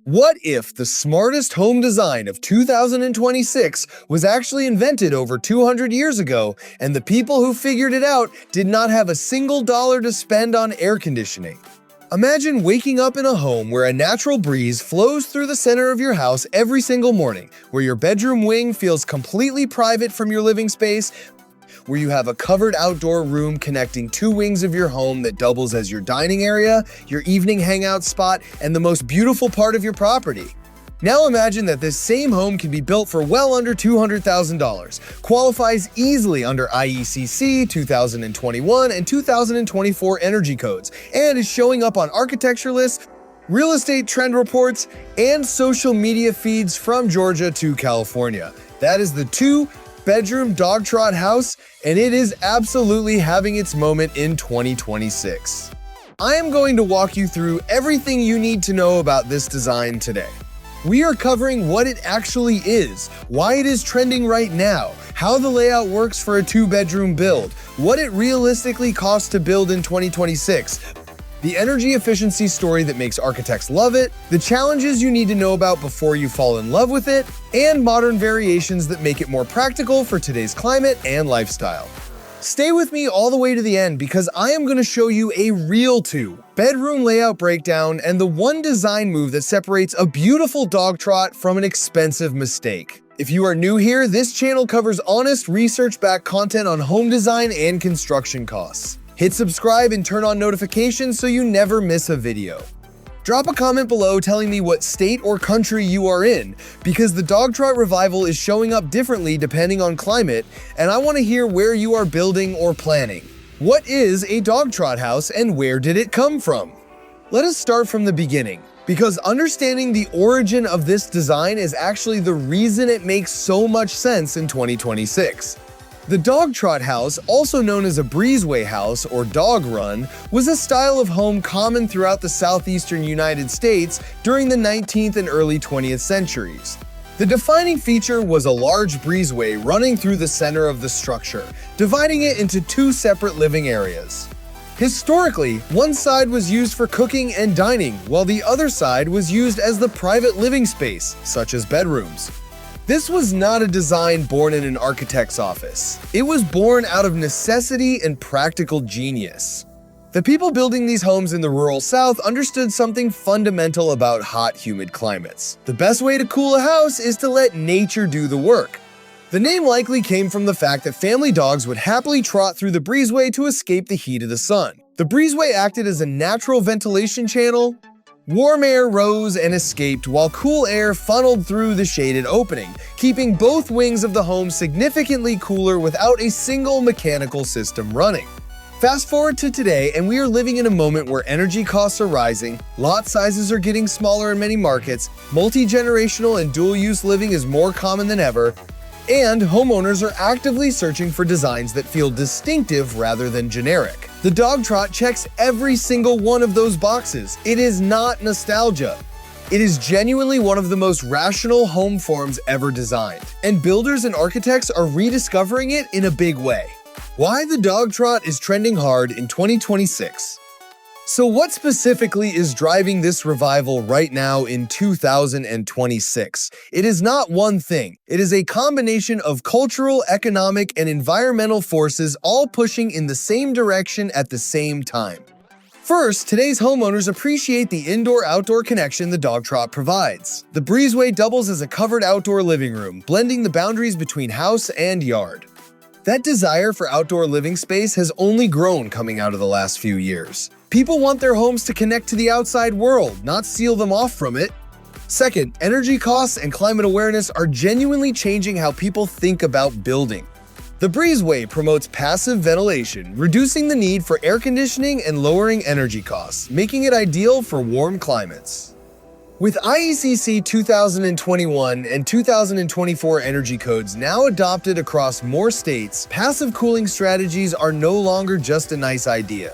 What if the smartest home design of 2026 was actually invented over 200 years ago, and the people who figured it out did not have a single dollar to spend on air conditioning? Imagine waking up in a home where a natural breeze flows through the center of your house every single morning, where your bedroom wing feels completely private from your living space, where you have a covered outdoor room connecting two wings of your home that doubles as your dining area, your evening hangout spot, and the most beautiful part of your property. Now imagine that this same home can be built for well under $200,000, qualifies easily under IECC 2021 and 2024 energy codes, and is showing up on architecture lists, real estate trend reports, and social media feeds from Georgia to California. That is the two-bedroom Dogtrot house, and it is absolutely having its moment in 2026. I am going to walk you through everything you need to know about this design today. We are covering what it actually is, why it is trending right now, how the layout works for a two-bedroom build, what it realistically costs to build in 2026, the energy efficiency story that makes architects love it, the challenges you need to know about before you fall in love with it, and modern variations that make it more practical for today's climate and lifestyle. Stay with me all the way to the end because I am going to show you a real two-bedroom layout breakdown and the one design move that separates a beautiful Dogtrot from an expensive mistake. If you are new here, this channel covers honest, research-backed content on home design and construction costs. Hit subscribe and turn on notifications so you never miss a video. Drop a comment below telling me what state or country you are in, because the Dogtrot revival is showing up differently depending on climate, and I want to hear where you are building or planning. What is a Dogtrot house and where did it come from? Let us start from the beginning, because understanding the origin of this design is actually the reason it makes so much sense in 2026. The Dogtrot house, also known as a Breezeway house or dog run, was a style of home common throughout the southeastern United States during the 19th and early 20th centuries. The defining feature was a large breezeway running through the center of the structure, dividing it into two separate living areas. Historically, one side was used for cooking and dining, while the other side was used as the private living space, such as bedrooms. This was not a design born in an architect's office. It was born out of necessity and practical genius. The people building these homes in the rural South understood something fundamental about hot, humid climates. The best way to cool a house is to let nature do the work. The name likely came from the fact that family dogs would happily trot through the breezeway to escape the heat of the sun. The breezeway acted as a natural ventilation channel. Warm air rose and escaped while cool air funneled through the shaded opening, keeping both wings of the home significantly cooler without a single mechanical system running. Fast forward to today, and we are living in a moment where energy costs are rising, lot sizes are getting smaller in many markets, multi-generational and dual-use living is more common than ever, and homeowners are actively searching for designs that feel distinctive rather than generic. The Dogtrot checks every single one of those boxes. It is not nostalgia. It is genuinely one of the most rational home forms ever designed, and builders and architects are rediscovering it in a big way. Why the Dogtrot is trending hard in 2026. So what specifically is driving this revival right now in 2026? It is not one thing. It is a combination of cultural, economic, and environmental forces all pushing in the same direction at the same time. First, today's homeowners appreciate the indoor-outdoor connection the Dogtrot provides. The Breezeway doubles as a covered outdoor living room, blending the boundaries between house and yard. That desire for outdoor living space has only grown coming out of the last few years. People want their homes to connect to the outside world, not seal them off from it. Second, energy costs and climate awareness are genuinely changing how people think about building. The Breezeway promotes passive ventilation, reducing the need for air conditioning and lowering energy costs, making it ideal for warm climates. With IECC 2021 and 2024 energy codes now adopted across more states, passive cooling strategies are no longer just a nice idea.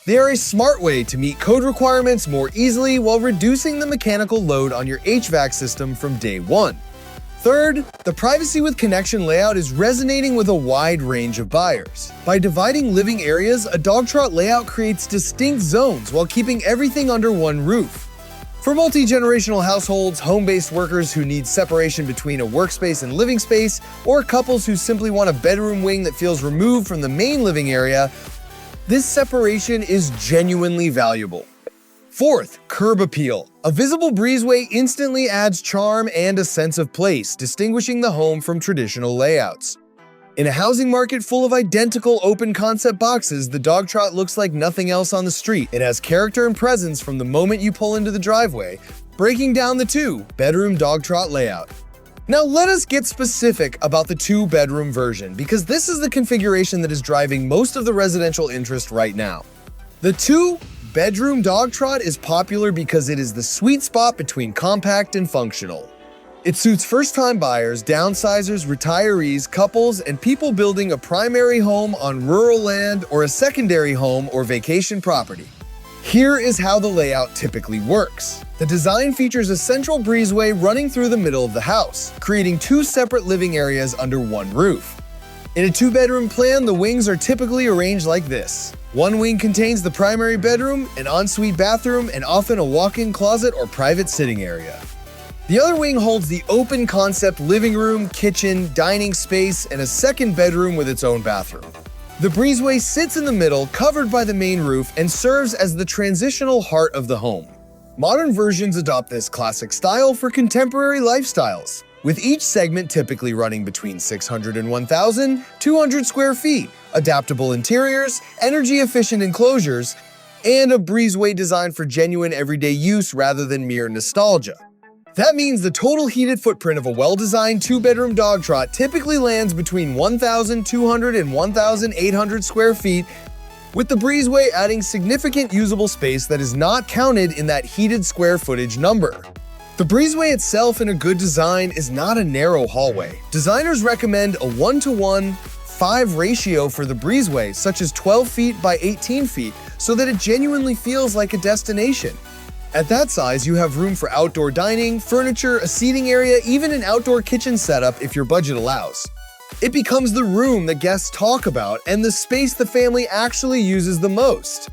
They are a smart way to meet code requirements more easily while reducing the mechanical load on your HVAC system from day one. Third, the privacy with connection layout is resonating with a wide range of buyers. By dividing living areas, a Dogtrot layout creates distinct zones while keeping everything under one roof. For multi-generational households, home-based workers who need separation between a workspace and living space, or couples who simply want a bedroom wing that feels removed from the main living area, this separation is genuinely valuable. Fourth, curb appeal. A visible breezeway instantly adds charm and a sense of place, distinguishing the home from traditional layouts. In a housing market full of identical open-concept boxes, the Dogtrot looks like nothing else on the street. It has character and presence from the moment you pull into the driveway, breaking down the two-bedroom Dogtrot layout. Now let us get specific about the two-bedroom version, because this is the configuration that is driving most of the residential interest right now. The two-bedroom Dogtrot is popular because it is the sweet spot between compact and functional. It suits first-time buyers, downsizers, retirees, couples, and people building a primary home on rural land or a secondary home or vacation property. Here is how the layout typically works. The design features a central breezeway running through the middle of the house, creating two separate living areas under one roof. In a two-bedroom plan, the wings are typically arranged like this. One wing contains the primary bedroom, an ensuite bathroom, and often a walk-in closet or private sitting area. The other wing holds the open-concept living room, kitchen, dining space, and a second bedroom with its own bathroom. The breezeway sits in the middle, covered by the main roof, and serves as the transitional heart of the home. Modern versions adopt this classic style for contemporary lifestyles, with each segment typically running between 600 and 1,200 square feet, adaptable interiors, energy-efficient enclosures, and a breezeway designed for genuine everyday use rather than mere nostalgia. That means the total heated footprint of a well-designed two-bedroom Dogtrot typically lands between 1,200 and 1,800 square feet, with the breezeway adding significant usable space that is not counted in that heated square footage number. The breezeway itself in a good design is not a narrow hallway. Designers recommend a 1:1:5 ratio for the breezeway, such as 12 feet by 18 feet, so that it genuinely feels like a destination. At that size, you have room for outdoor dining, furniture, a seating area, even an outdoor kitchen setup if your budget allows. It becomes the room that guests talk about and the space the family actually uses the most.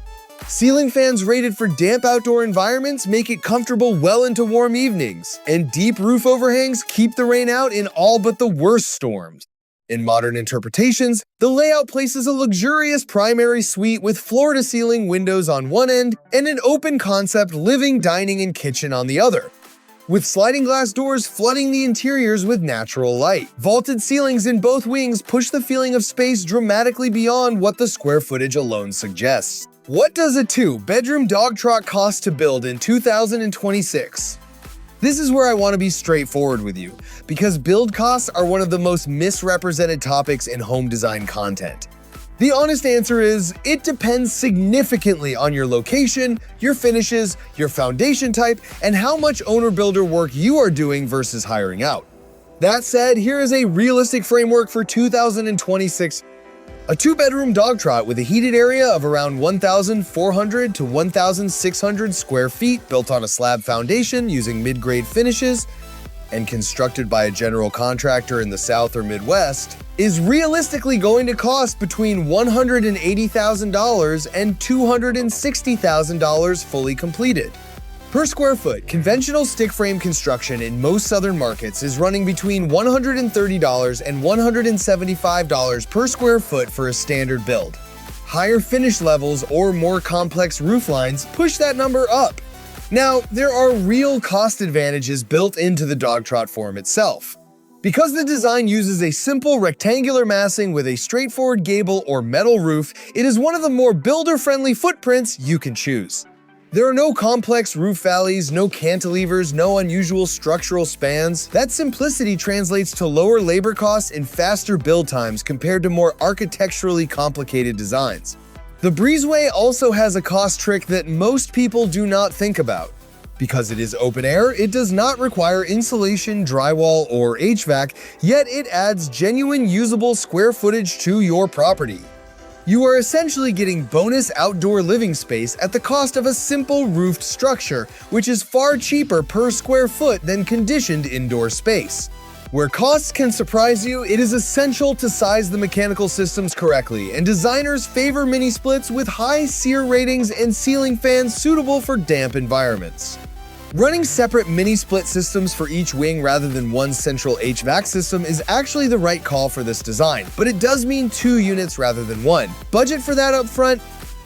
Ceiling fans rated for damp outdoor environments make it comfortable well into warm evenings, and deep roof overhangs keep the rain out in all but the worst storms. In modern interpretations, the layout places a luxurious primary suite with floor-to-ceiling windows on one end and an open-concept living, dining, and kitchen on the other, with sliding glass doors flooding the interiors with natural light. Vaulted ceilings in both wings push the feeling of space dramatically beyond what the square footage alone suggests. What does a two-bedroom Dogtrot cost to build in 2026? This is where I want to be straightforward with you, because build costs are one of the most misrepresented topics in home design content. The honest answer is, it depends significantly on your location, your finishes, your foundation type, and how much owner-builder work you are doing versus hiring out. That said, here is a realistic framework for 2026. A two-bedroom Dogtrot with a heated area of around 1,400 to 1,600 square feet, built on a slab foundation using mid-grade finishes, and constructed by a general contractor in the South or Midwest, is realistically going to cost between $180,000 and $260,000 fully completed. Per square foot, conventional stick frame construction in most southern markets is running between $130 and $175 per square foot for a standard build. Higher finish levels or more complex roof lines push that number up. Now, there are real cost advantages built into the Dogtrot form itself. Because the design uses a simple rectangular massing with a straightforward gable or metal roof, it is one of the more builder-friendly footprints you can choose. There are no complex roof valleys, no cantilevers, no unusual structural spans. That simplicity translates to lower labor costs and faster build times compared to more architecturally complicated designs. The Breezeway also has a cost trick that most people do not think about. Because it is open air, it does not require insulation, drywall, or HVAC, yet it adds genuine usable square footage to your property. You are essentially getting bonus outdoor living space at the cost of a simple roofed structure, which is far cheaper per square foot than conditioned indoor space. Where costs can surprise you, it is essential to size the mechanical systems correctly, and designers favor mini-splits with high SEER ratings and ceiling fans suitable for damp environments. Running separate mini-split systems for each wing rather than one central HVAC system is actually the right call for this design, but it does mean 2 units rather than 1. Budget for that up front?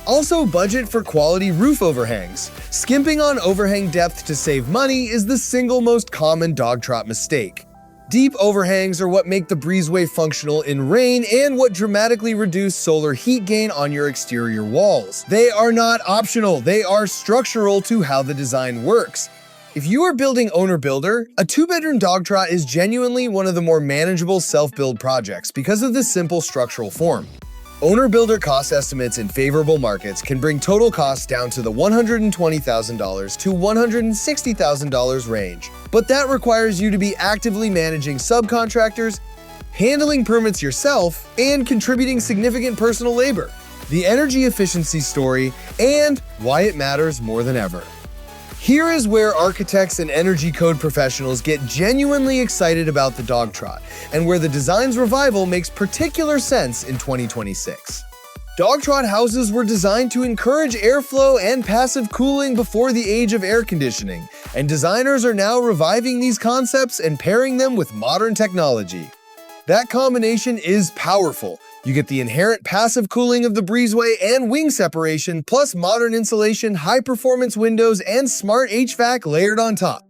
Also budget for quality roof overhangs. Skimping on overhang depth to save money is the single most common Dogtrot mistake. Deep overhangs are what make the Breezeway functional in rain and what dramatically reduce solar heat gain on your exterior walls. They are not optional, they are structural to how the design works. If you are building owner-builder, a 2-bedroom Dogtrot is genuinely one of the more manageable self-build projects because of this simple structural form. Owner-builder cost estimates in favorable markets can bring total costs down to the $120,000 to $160,000 range. But that requires you to be actively managing subcontractors, handling permits yourself, and contributing significant personal labor. The energy efficiency story, and why it matters more than ever. Here is where architects and energy code professionals get genuinely excited about the Dogtrot, and where the design's revival makes particular sense in 2026. Dogtrot houses were designed to encourage airflow and passive cooling before the age of air conditioning, and designers are now reviving these concepts and pairing them with modern technology. That combination is powerful. You get the inherent passive cooling of the Breezeway and wing separation, plus modern insulation, high-performance windows, and smart HVAC layered on top.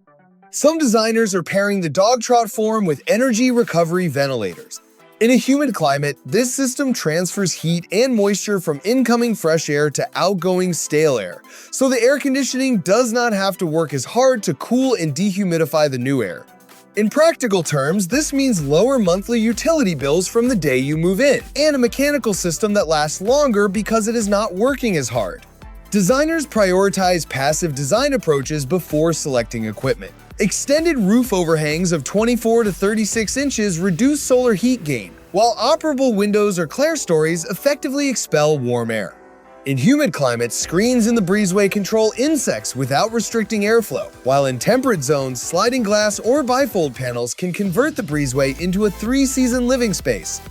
Some designers are pairing the Dogtrot form with energy recovery ventilators. In a humid climate, this system transfers heat and moisture from incoming fresh air to outgoing stale air, so the air conditioning does not have to work as hard to cool and dehumidify the new air. In practical terms, this means lower monthly utility bills from the day you move in, and a mechanical system that lasts longer because it is not working as hard. Designers prioritize passive design approaches before selecting equipment. Extended roof overhangs of 24 to 36 inches reduce solar heat gain, while operable windows or clerestories effectively expel warm air. In humid climates, screens in the Breezeway control insects without restricting airflow, while in temperate zones, sliding glass or bifold panels can convert the Breezeway into a 3-season living space.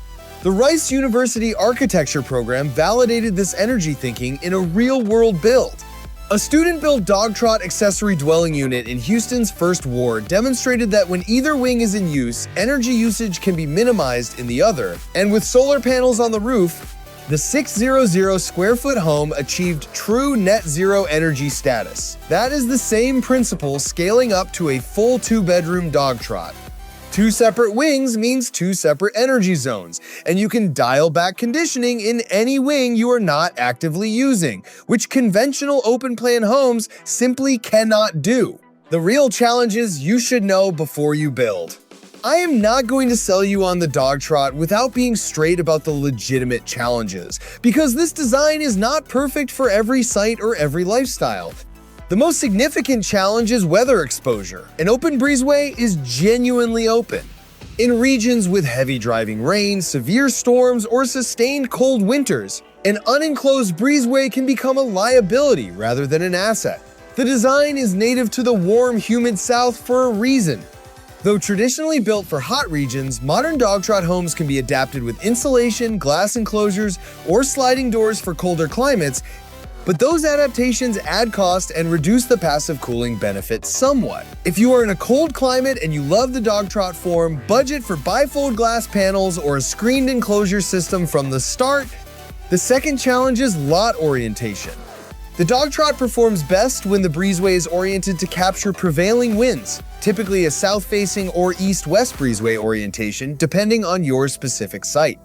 The Rice University Architecture program validated this energy thinking in a real-world build. A student-built Dogtrot accessory dwelling unit in Houston's First Ward demonstrated that when either wing is in use, energy usage can be minimized in the other, and with solar panels on the roof, the 600 square foot home achieved true net zero energy status. That is the same principle scaling up to a full 2-bedroom Dogtrot. 2 separate wings means 2 separate energy zones, and you can dial back conditioning in any wing you are not actively using, which conventional open-plan homes simply cannot do. The real challenges you should know before you build. I am not going to sell you on the Dogtrot without being straight about the legitimate challenges, because this design is not perfect for every site or every lifestyle. The most significant challenge is weather exposure. An open breezeway is genuinely open. In regions with heavy driving rain, severe storms, or sustained cold winters, an unenclosed breezeway can become a liability rather than an asset. The design is native to the warm, humid South for a reason. Though traditionally built for hot regions, modern Dogtrot homes can be adapted with insulation, glass enclosures, or sliding doors for colder climates, but those adaptations add cost and reduce the passive cooling benefit somewhat. If you are in a cold climate and you love the Dogtrot form, budget for bifold glass panels or a screened enclosure system from the start. The second challenge is lot orientation. The Dogtrot performs best when the Breezeway is oriented to capture prevailing winds, typically a south-facing or east-west breezeway orientation, depending on your specific site.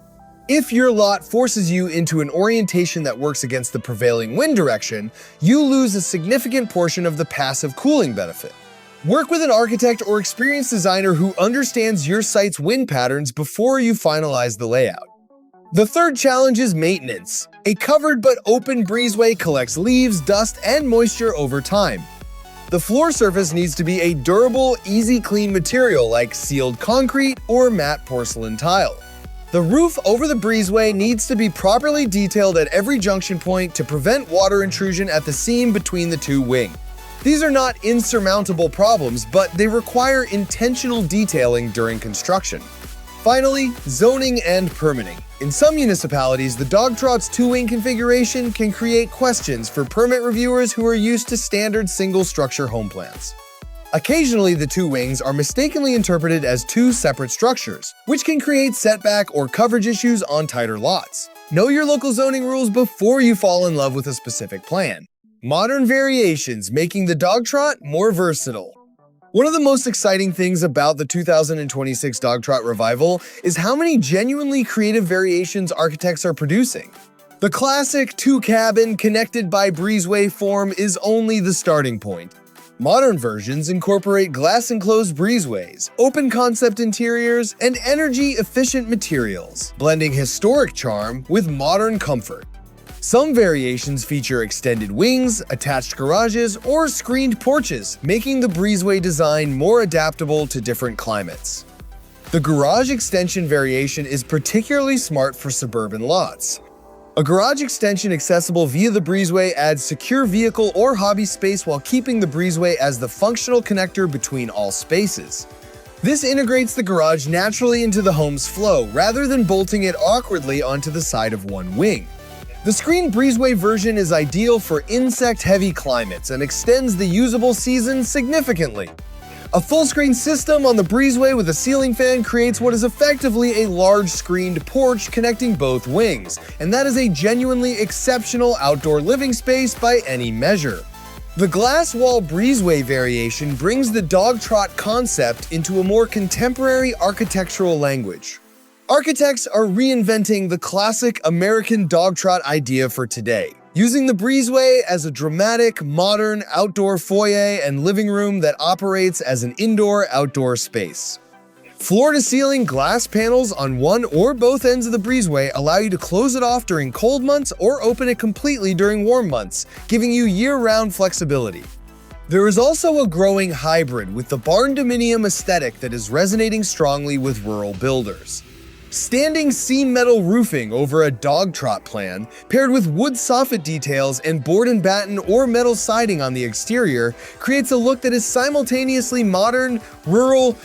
If your lot forces you into an orientation that works against the prevailing wind direction, you lose a significant portion of the passive cooling benefit. Work with an architect or experienced designer who understands your site's wind patterns before you finalize the layout. The third challenge is maintenance. A covered but open breezeway collects leaves, dust, and moisture over time. The floor surface needs to be a durable, easy-clean material like sealed concrete or matte porcelain tile. The roof over the breezeway needs to be properly detailed at every junction point to prevent water intrusion at the seam between the 2 wings. These are not insurmountable problems, but they require intentional detailing during construction. Finally, zoning and permitting. In some municipalities, the Dogtrot's 2-wing configuration can create questions for permit reviewers who are used to standard single-structure home plans. Occasionally, the two wings are mistakenly interpreted as two separate structures, which can create setback or coverage issues on tighter lots. Know your local zoning rules before you fall in love with a specific plan. Modern variations making the Dogtrot more versatile. One of the most exciting things about the 2026 Dogtrot revival is how many genuinely creative variations architects are producing. The classic two-cabin connected by breezeway form is only the starting point. Modern versions incorporate glass-enclosed breezeways, open-concept interiors, and energy-efficient materials, blending historic charm with modern comfort. Some variations feature extended wings, attached garages, or screened porches, making the breezeway design more adaptable to different climates. The garage extension variation is particularly smart for suburban lots. A garage extension accessible via the breezeway adds secure vehicle or hobby space while keeping the breezeway as the functional connector between all spaces. This integrates the garage naturally into the home's flow, rather than bolting it awkwardly onto the side of one wing. The screened breezeway version is ideal for insect-heavy climates and extends the usable season significantly. A full-screen system on the breezeway with a ceiling fan creates what is effectively a large screened porch connecting both wings, and that is a genuinely exceptional outdoor living space by any measure. The glass wall breezeway variation brings the Dogtrot concept into a more contemporary architectural language. Architects are reinventing the classic American Dogtrot idea for today, using the breezeway as a dramatic, modern outdoor foyer and living room that operates as an indoor-outdoor space. Floor-to-ceiling glass panels on one or both ends of the breezeway allow you to close it off during cold months or open it completely during warm months, giving you year-round flexibility. There is also a growing hybrid with the barn dominium aesthetic that is resonating strongly with rural builders. Standing seam metal roofing over a Dogtrot plan, paired with wood soffit details and board and batten or metal siding on the exterior, creates a look that is simultaneously modern, rural,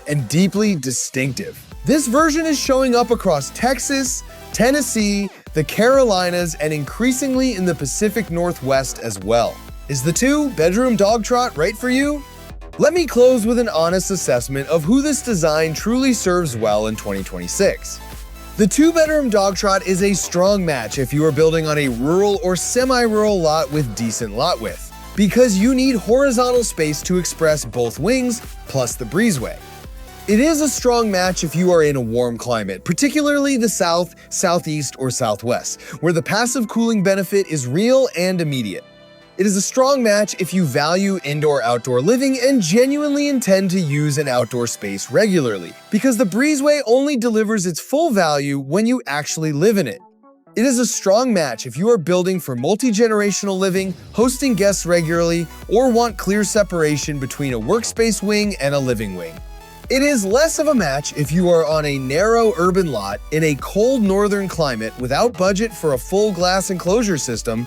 and deeply distinctive. This version is showing up across Texas, Tennessee, the Carolinas, and increasingly in the Pacific Northwest as well. Is the two-bedroom Dogtrot right for you? Let me close with an honest assessment of who this design truly serves well in 2026. The two-bedroom Dogtrot is a strong match if you are building on a rural or semi-rural lot with decent lot width, because you need horizontal space to express both wings plus the breezeway. It is a strong match if you are in a warm climate, particularly the south, southeast, or southwest, where the passive cooling benefit is real and immediate. It is a strong match if you value indoor-outdoor living and genuinely intend to use an outdoor space regularly, because the breezeway only delivers its full value when you actually live in it. It is a strong match if you are building for multi-generational living, hosting guests regularly, or want clear separation between a workspace wing and a living wing. It is less of a match if you are on a narrow urban lot in a cold northern climate without budget for a full glass enclosure system,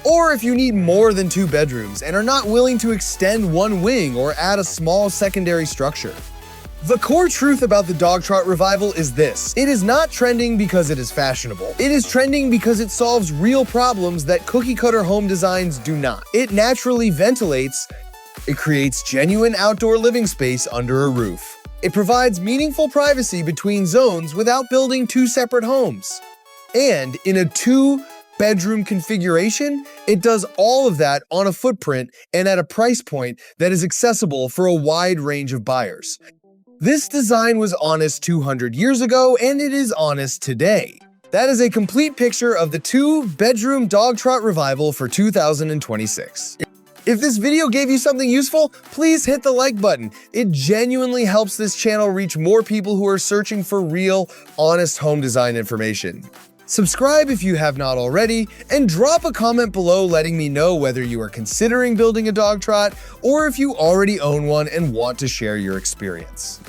or if you need more than two bedrooms and are not willing to extend one wing or add a small secondary structure. The core truth about the Dogtrot revival is this: it is not trending because it is fashionable. It is trending because it solves real problems that cookie-cutter home designs do not. It naturally ventilates. It creates genuine outdoor living space under a roof. It provides meaningful privacy between zones without building two separate homes. And in a two-bedroom configuration, it does all of that on a footprint and at a price point that is accessible for a wide range of buyers. This design was honest 200 years ago, and it is honest today. That is a complete picture of the two-bedroom Dogtrot revival for 2026. If this video gave you something useful, please hit the like button. It genuinely helps this channel reach more people who are searching for real, honest home design information. Subscribe if you have not already, and drop a comment below letting me know whether you are considering building a Dogtrot or if you already own one and want to share your experience.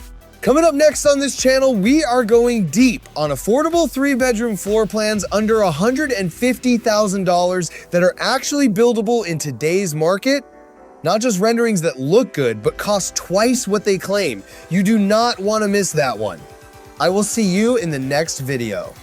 Coming up next on this channel, we are going deep on affordable 3-bedroom floor plans under $150,000 that are actually buildable in today's market. Not just renderings that look good, but cost twice what they claim. You do not want to miss that one. I will see you in the next video.